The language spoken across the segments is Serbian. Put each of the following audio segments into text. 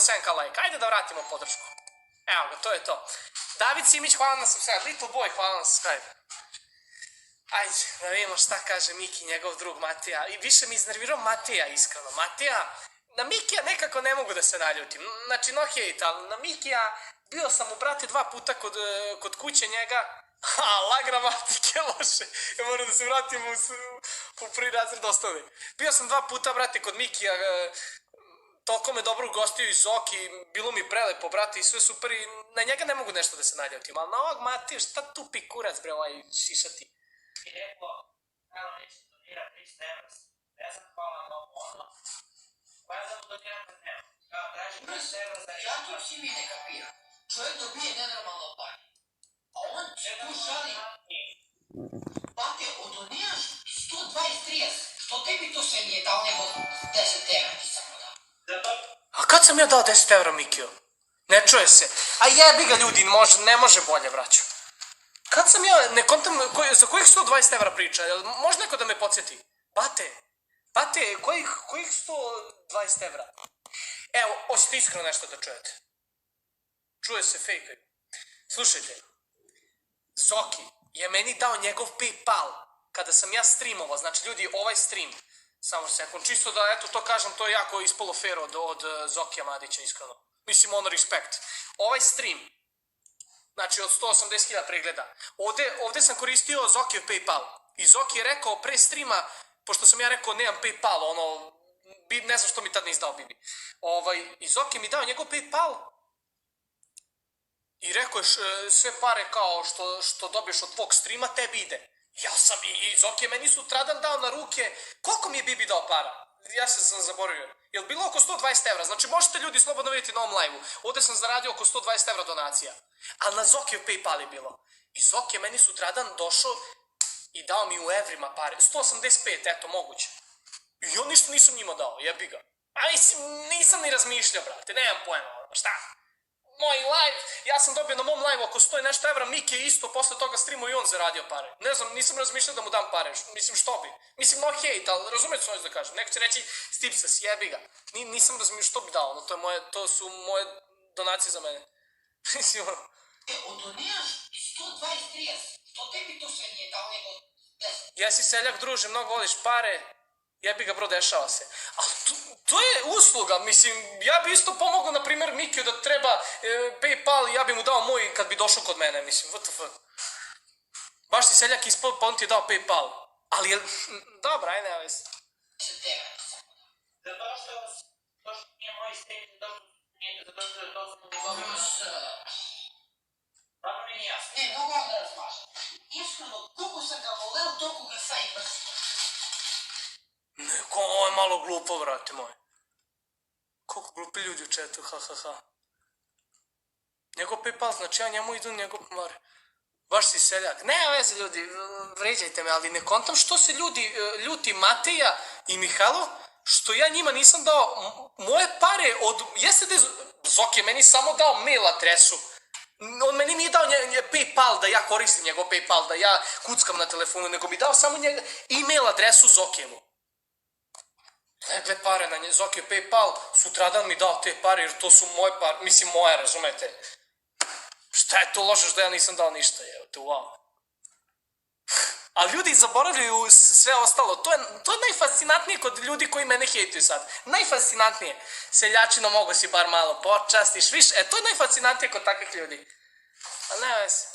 7k like. Ajde da vratimo podršku. Evo ga, to je to. David Simić, hvala na subscribe. Little Boy, hvala na subscribe. Ajde, da vidimo šta kaže Miki, njegov drug Matija. I više mi iznervirao Matija, iskreno. Matija, na Mikija nekako ne mogu da se naljutim. Znači, no hate, ali na Mikija bio sam u, brate, 2 puta kod kuće njega. La gramatike loše. Ja moram da se vratim u prvi razred osnovne. Bio sam 2 puta, brate, kod Mikija. Toliko me dobro ugostio i Zoki, bilo mi prelepo, brate, i sve super. I na njega ne mogu nešto da se naljutim. Ali na ovog Matija, šta tupi kurac, bre, ovaj šišati? I rekao, Karlo neće donira 300 evra, ne znam hvala na ovo ono, pa ja znam doniram kad nema. Kao, traži 300 evra za riječ. Ja to svi mi ne kapiram. Čovjek dobije nenormalno pare. A on se tu šali. Pate, odoniraš 120-30. Što tebi to sve nije dao nego 10 evra ti samo dao? A kad sam ja dao 10 evra Mikiju? Ne čuje se. A jebi ga ljudi, ne može bolje, braću. Kad sam ja, ne kontam, za kojih 120 evra priča? Može neko da me podsjeti? Bate, kojih 120 evra? Evo, hoćete iskreno nešto da čujete. Čuje se fake. Slušajte, Zoki je meni dao njegov PayPal kada sam ja streamovao, znači ljudi, ovaj stream, samo sekund, čisto da, eto, to kažem, to je jako ispalo fair od Zokija Madića, iskreno. Mislim, ono, respekt. Ovaj stream, znači od 180.000 pregleda. Ovde sam koristio Zokijev PayPal. I Zoki je rekao pre streama, pošto sam ja rekao nemam PayPal, ono, ne znam što mi tad ne izdao Bibi. I Zoki mi dao njegov PayPal i rekao je sve pare kao što dobiješ od tvog streama, tebi ide. Ja sam i Zoki je meni sutradan dao na ruke, koliko mi je Bibi dao para? Ja se sam zaboravio. Je li bilo oko 120 evra? Znači možete ljudi slobodno vidjeti na ovom live-u. Ovde sam zaradio oko 120 evra donacija. Ali na Zokijev PayPal je bilo. I Zoki je meni sutradan došao i dao mi u evrima pare. 185, eto, moguće. I on ništa nisam njima dao, jebi ga. A mislim, nisam ni razmišljao, brate, nemam pojma, šta? Moj live, ja sam dobio na mom live oko 100 i nešto evra, Miki je isto posle toga streamu i on zaradio pare. Ne znam, nisam razmišljao da mu dam pare, mislim što bi. Mislim, no hate, ali razumete što hoću da kažem. Neko će reći, stipsas, jebi ga. Nisam razmišljao što bi dao, to su moje donacije za mene. Mislim, ono. Odoniraš 120-30. Što tebi to sve nije dao nego 10? Jesi seljak, druže, mnogo voliš pare. Jebi ga, bro, dešava se. Ali to je usluga, mislim, ja bi isto pomogao, na primjer, Mikiju da treba PayPal i ja bi mu dao moj kad bi došao kod mene, mislim, WTF. Baš si seljak ispod, pa on ti je dao PayPal. Ali je, dobra, aj ne vezi. 10 evra ti samo dao. Zato što nije moj stream, zato što je to smo govorili. Stvarno mi nije jasno. Ne, mogu vam da razmažem. Iskreno, koliko sam ga voleo, toliko ga sad i mrzim. Neko, ovo je malo glupo, vrate moje. Koliko glupi ljudi u chatu, ha. Njegov PayPal, znači ja njemu idu njegov pare. Baš si seljak. Ne veze ljudi, vređajte me, ali ne kontam što se ljudi ljuti Mateja i Mihajlo, što ja njima nisam dao moje pare od... Jeste da je Zoki meni samo dao mail adresu. On meni nije dao PayPal, da ja koristim njegov PayPal, da ja kuckam na telefonu, nego mi dao samo email adresu Zokijevu. Legle pare na Zokijev PayPal, sutradan mi dao te pare, jer to su moje pare, mislim moje, razumete? Šta je to loše što ja nisam dao ništa, evo te, wow. A ljudi zaboravljaju sve ostalo, to je najfascinantnije kod ljudi koji mene hejtuju sad. Najfascinantnije. Seljačino, mogo si bar malo počastiš, više, to je najfascinantnije kod takvih ljudi. Ali ne veze.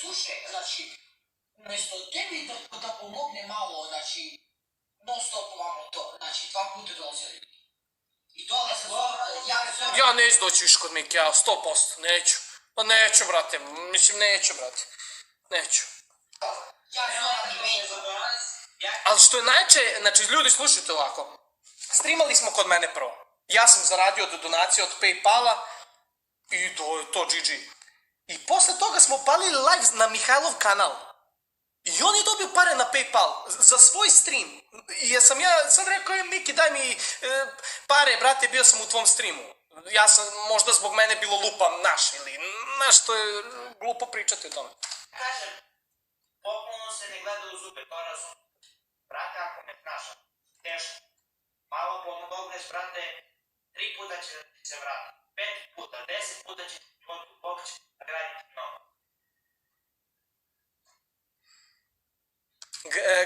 Slušaj, znači, umjesto tebi da pomogne malo, znači, non stop vamo to, znači, 2 puta dolazili. I dolaze, Ja neću doći više kod Miki, ja 100%, neću. Pa neću, brate, mislim neću. Ja Zoran i Venko. Ali što je najče, znači ljudi slušajte ovako, streamali smo kod mene prvo. Ja sam zaradio od donacije od PayPala i to GG. I posle toga smo palili live na Mihajlov kanal. I on je dobio pare na PayPal za svoj stream. I sam ja sad rekao, Miki daj mi pare, brate, bio sam u tvom streamu. Ja sam, možda zbog mene bilo lupam naš ili naš, to je glupo pričati o tome. Kažem, popuno se ne gleda u zube, to razum. Brate, ako me znaš, teško. Malo pokreneš, brate, 3 puta će da ti se vrati. 5 puta, 10 puta će ti pokući da graditi novo.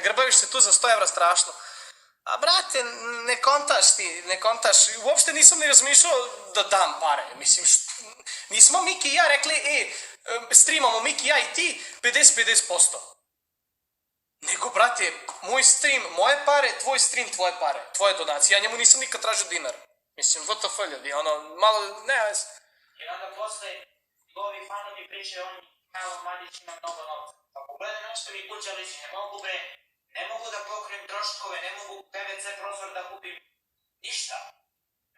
Grbaviš se tu za 100 evra strašno. A brate, ne kontaš ti, ne kontaš. Uopšte nisam ni razmišljao da dam pare. Mislim, nismo Miki i ja rekli, streamamo Miki, ja i ti 50-50%. Nego, brate, moj stream, moje pare, tvoj stream, tvoje pare, tvoje donacije. Ja njemu nisam nikad tražio dinar. Mislim, WTF ljudi, ono, malo, ne, vez. I onda posle ovi fanovi pričaju, on Milo Madić ima mnogo novca. Pa pogledaj na što mi kuća liči, ne mogu bre, ne mogu da pokrijem troškove, ne mogu PVC prozor da kupim ništa.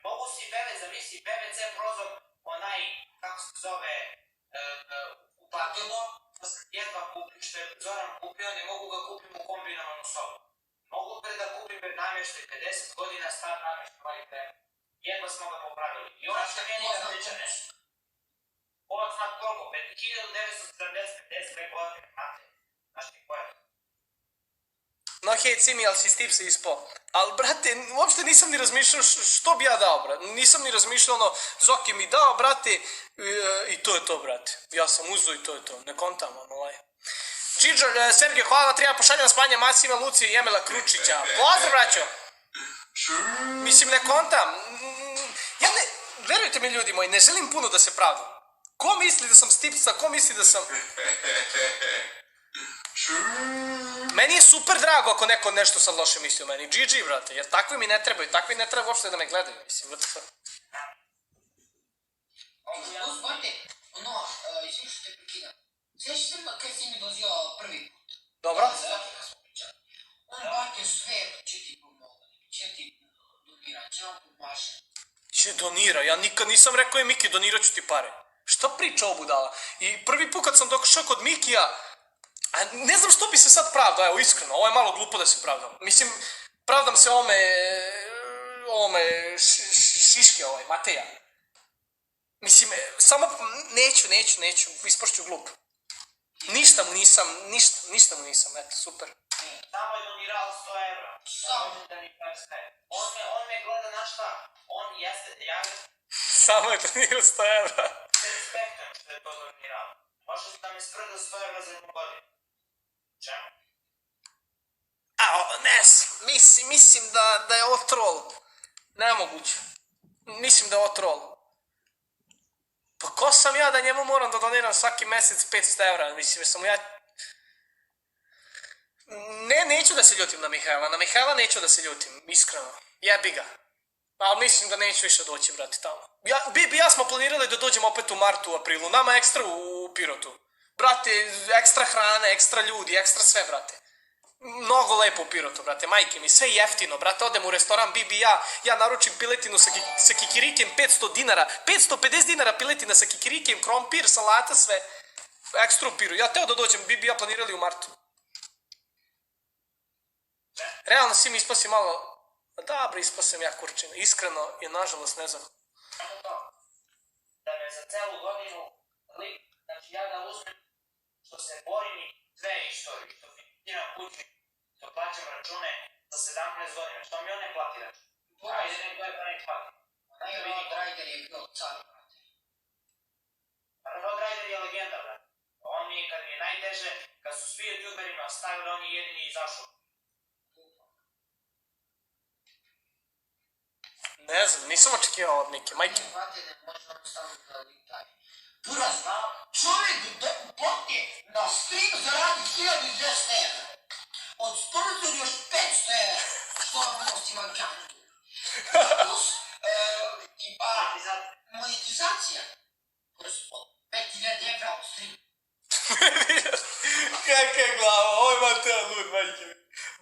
Mogu si zamisli PVC prozor, onaj, kako se zove, uplatilo, da sam jedva kupim, što je Zoran kupio, ne mogu ga kupim u kombinovanu sobu. Mogu bre da kupim namještaj 50 godina star namještaj, valite, jedva smo ga popravili. I ono što meni je sličan nešto. Ovo znak koliko? 1970-50 godine, znate. Znaš ti koja je? No hej, Cimi, ali si s tip se ispao. Ali, brate, uopšte nisam ni razmišljao što bi ja dao, brate. Nisam ni razmišljao ono, Zoki mi dao, brate, i to je to, brate. Ja sam uzeo i to je to. Ne kontam, ono, ovaj. Džidžo, Sergej, hvala, treba pošaljam spanje Masima, Lucije i Emila Kručića. Pozdrav, braćo! Mislim, ne kontam. Ja ne, verujte mi ljudi moji, ne želim puno da se pravdam. Ko misli da sam stipca, ko misli da sam... Meni je super drago ako neko nešto sad loše misli o meni. GG, brate, jer takvi mi ne trebaju, takvi ne treba uopšte da me gledaju, mislim, WTF. Brate, ono, izvim što te prekidam. Sveći se kada si mi dolazio prvi put. Dobro? On, brate, sve će ti pomogati, će ti donirati, će vam pomaže. Će donira, ja nikad nisam rekao je Miki, donirat ću ti pare. Šta priča ovo budala? I prvi put kad sam došao kod Mikija, a ne znam što bi se sad pravdao, evo iskreno, ovo je malo glupo da se pravdam. Mislim, pravdam se ovome Šiške, Mateja. Mislim, samo neću, ispašću glup. Ništa mu nisam, eto, super. Samo je donirao 100 evra. Samo da mi prestaje. On me gleda na šta? On jeste, ja Samo je donirao 100 evra. se respektujem što je to donirao. Možda si da me sprda 100 evra za jednu godinu. Čemu? Mislim da je ovo troll. Nemoguće. Mislim da je ovo troll. Pa ko sam ja da njemu moram da doniram svaki mesec 500 evra? Mislim, jer sam ja... Neću da se ljutim na Mihajla. Na Mihajla neću da se ljutim, iskreno. Jebi ga. Ali mislim da neću više doći, brati, tamo. Ja smo planirali da dođemo opet u martu, u aprilu. Nama ekstra u Pirotu. Brate, ekstra hrane, ekstra ljudi, ekstra sve, brate. Mnogo lepo u Pirotu, brate, majke mi, sve jeftino, brate, odem u restoran Bibi, ja naručim piletinu sa kikirikijem 500 dinara, 550 dinara piletina sa kikirikijem, krompir, salata, sve, ekstra u Piru. Ja teo da dođem, Bibi ja planirali u martu. Realno si mi ispasim malo, dobro, ispasam ja kurčinu, iskreno i nažalost ne znam. Samo to. Da me za celu godinu lik, znači ja da uzmem što se borim i sve istorije, što financiram kući, što plaćam račune za 17 godina, što mi on ne plati račun. Ajde, neko je pa nek plati. Rod Rider je bio car, brate. Rod Rider je legenda, brate. On mi je, kad mi je najteže, kad su svi youtuberima stavili, on je jedini izašao. Ne znam, nisam očekivao od Mike, majke. Ne, brate, ne može nam staviti da lik taj. Buraz, čovjek botne na stream zaradi 1200 evra. Od sponzor još 500 evra. Što vam nosima gandu. Plus, tipa, monetizacija. Kroz 5000 evra od stream. Kakva glava, ovo je Mateo lud, majke mi.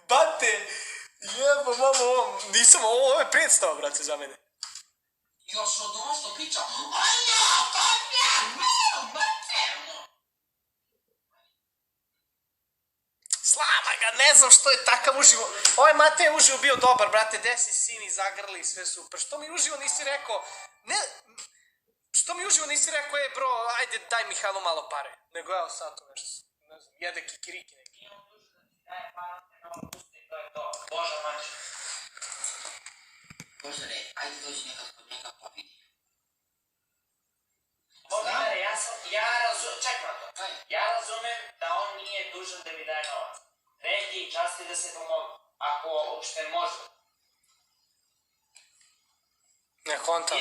Bate, jeba, mamo, nisam, ovo je predstava, brate, za mene. Još od ono što priča, Slama ga, ne znam što je takav uživo. Ovaj Matej je uživo bio dobar, brate, desi sini, zagrli, sve super. Što mi uživo nisi rekao, što mi uživo nisi rekao, bro, ajde daj Mihajlo malo pare. Nego evo sad to nešto, ne znam, jede kikiriki neki. Imam dušu da ti daje para, ne mogu pustiti, to je to. Boža mač. Bože, Ajde dođi nekad kod njega pa vidi. Bogdane, čekaj to. Ajde. Ja razumem da on nije dužan da mi daje novac. Neki i časti da se pomogu, ako uopšte može. Ne kontam.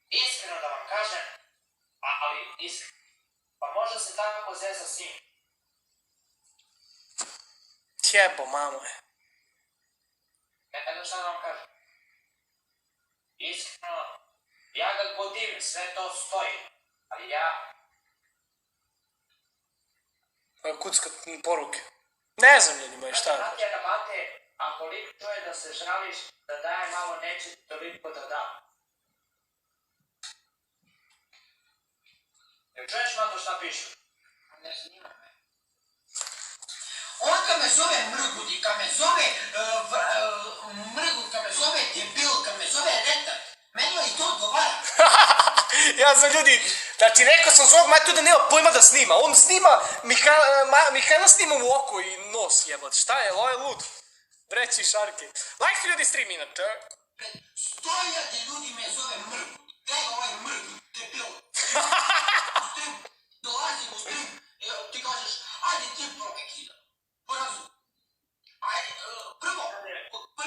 Iskreno da vam kažem, ali iskreno, pa možda se tako zeza s njim. Tjebo, mamo je. Ne znam šta da vam kažem. Iskreno, ja ga godivim, sve to stoji, ali ja... Kucka poruke. Ne znam ljudima i šta. Matija da mate, a koliko je da se žališ da daje malo neće toliko da da. Jel čuješ, Mato, šta pišu? Ne zanima me. On kad me zove mrgudi, kad me zove mrgud, kad me zove debil, kad me zove retard, meni li to odgovara? Ja znam ljudi, znači rekao sam svog Matiju da nema pojma da snima. On snima, Mihajla snima u oko i nos jebot. Šta je, ovo je lud. Breći šarke. Lajkite ljudi stream inače. Pred 100.000 ljudi me zove mrgud. Gledaj ovaj mrgud, debil. Dolazim u stream, ti kažeš, ajde ti prekida. Porazu. Ajde,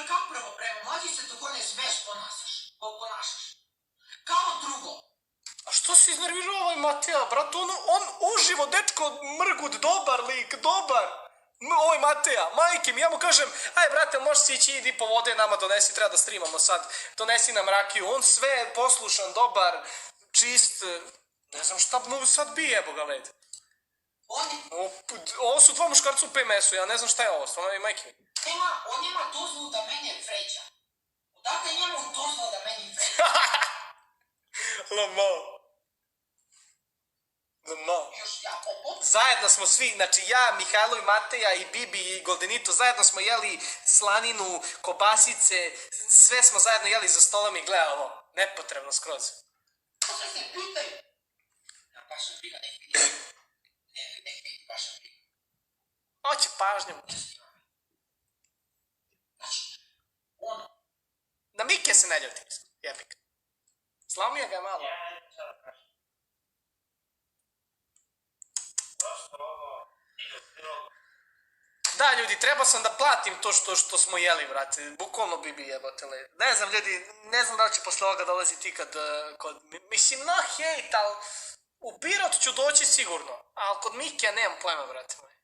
kako prvo, prema mlađi se tako ne smeš ponašaš. Kao drugo. A što si iznervirao ovaj Matija, brat? On uživo, dečko, mrgud, dobar lik, dobar. Ovaj Mateja, majke mi, ja mu kažem, aj brate, možeš si ići, idi po vode, nama donesi, treba da streamamo sad, donesi nam rakiju, on sve poslušan, dobar, čist, ne znam šta mu sad bi jebo ga led. Ovo su dva muškarca u PMS-u, ja ne znam šta je ovo, stvarno je majke mi. On ima dozvolu da mene vređa. Odakle njemu dozvolu da meni vređa? Lamo. Još ja poput. Zajedno smo svi, znači ja, Mihajlo i Mateja i Bibi i Goldenito, zajedno smo jeli slaninu, kobasice, sve smo zajedno jeli za stolom i gleda ovo, nepotrebno skroz. Posle se pitaju. Ja baš sam briga, nek vidi. Nek vidi, baš sam briga. Hoće pažnju. Znači, ono. Na Mike se ne ljuti, jebik. Slamio ga je malo. Ja ne znam šta da kažem. Prosto ovo ide u prilog. Da, ljudi, trebao sam da platim to što smo jeli, brate. Bukvalno Bibi jebotele. Ne znam, ljudi, ne znam da li će posle ovoga dolaziti ikad kod... Mislim, na hejt, ali u Pirot ću doći sigurno. Ali kod Mike nemam pojma, brate moje.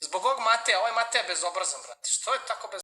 Zbog ovog Mateja, ovaj Mateja je bezobrazan, brate. Što je tako bez...